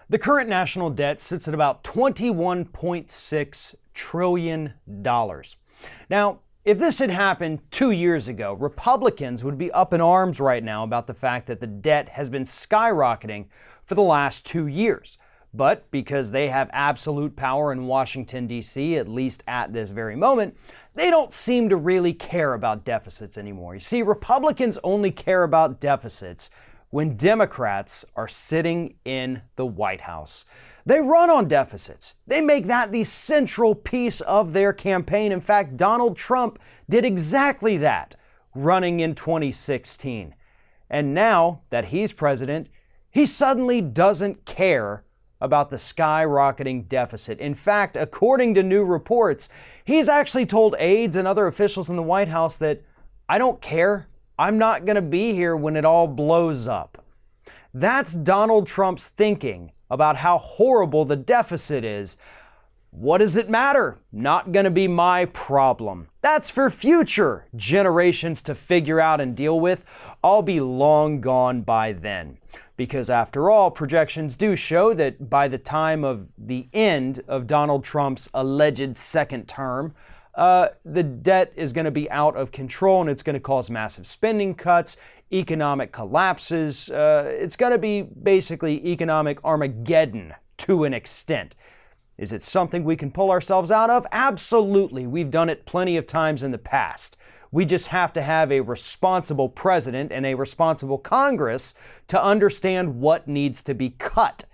The current national debt sits at about $21.6 trillion. Now, if this had happened 2 years ago, Republicans would be up in arms right now about the fact that the debt has been skyrocketing for the last 2 years. But because they have absolute power in Washington, D.C., at least at this very moment, they don't seem to really care about deficits anymore. You see, Republicans only care about deficits when Democrats are sitting in the White House. They run on deficits. They make that the central piece of their campaign. In fact, Donald Trump did exactly that, running in 2016. And now that he's president, he suddenly doesn't care about the skyrocketing deficit. In fact, according to new reports, he's actually told aides and other officials in the White House that, I don't care. I'm not going to be here when it all blows up. That's Donald Trump's thinking about how horrible the deficit is. What does it matter? Not going to be my problem. That's for future generations to figure out and deal with. I'll be long gone by then. Because after all, projections do show that by the time of the end of Donald Trump's alleged second term, the debt is going to be out of control and it's going to cause massive spending cuts, economic collapses. It's going to be basically economic Armageddon to an extent. Is it something we can pull ourselves out of? Absolutely. We've done it plenty of times in the past. We just have to have a responsible president and a responsible Congress to understand what needs to be cut.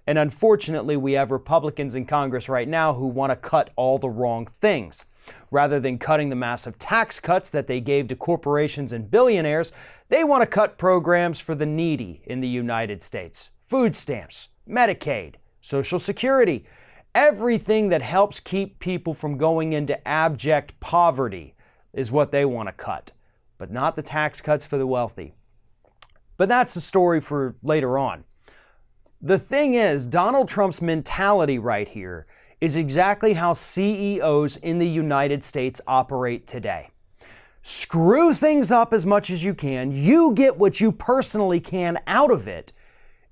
And unfortunately, we have Republicans in Congress right now who want to cut all the wrong things. Rather than cutting the massive tax cuts that they gave to corporations and billionaires, they want to cut programs for the needy in the United States. Food stamps, Medicaid, Social Security, everything that helps keep people from going into abject poverty is what they want to cut, but not the tax cuts for the wealthy. But that's a story for later on. The thing is, Donald Trump's mentality right here is exactly how CEOs in the United States operate today. Screw things up as much as you can, you get what you personally can out of it,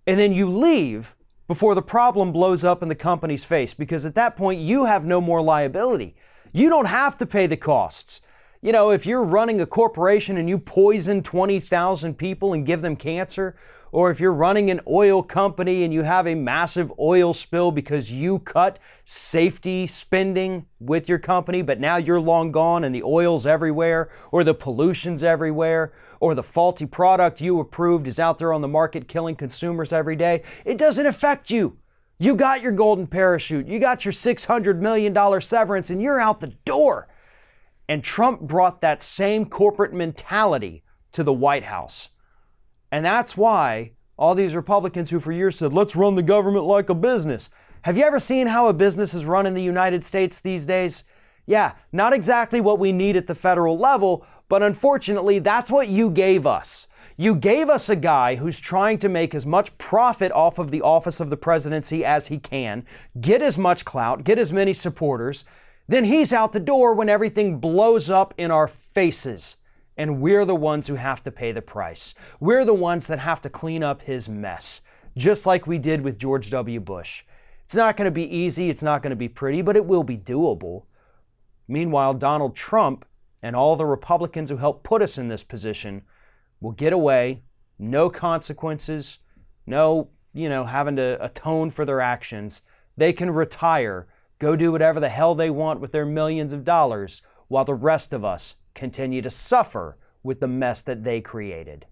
and then you leave before the problem blows up in the company's face, because at that point you have no more liability. You don't have to pay the costs. You know, if you're running a corporation and you poison 20,000 people and give them cancer, or if you're running an oil company and you have a massive oil spill because you cut safety spending with your company, but now you're long gone and the oil's everywhere, or the pollution's everywhere, or the faulty product you approved is out there on the market killing consumers every day, it doesn't affect you. You got your golden parachute, you got your $600 million severance, and you're out the door. And Trump brought that same corporate mentality to the White House. And that's why all these Republicans who for years said, let's run the government like a business. Have you ever seen how a business is run in the United States these days? Yeah, not exactly what we need at the federal level, but unfortunately, that's what you gave us. You gave us a guy who's trying to make as much profit off of the office of the presidency as he can, get as much clout, get as many supporters. Then he's out the door when everything blows up in our faces. And we're the ones who have to pay the price. We're the ones that have to clean up his mess, just like we did with George W. Bush. It's not going to be easy, it's not going to be pretty, but it will be doable. Meanwhile, Donald Trump and all the Republicans who helped put us in this position will get away, no consequences, no, having to atone for their actions. They can retire, go do whatever the hell they want with their millions of dollars, while the rest of us continue to suffer with the mess that they created.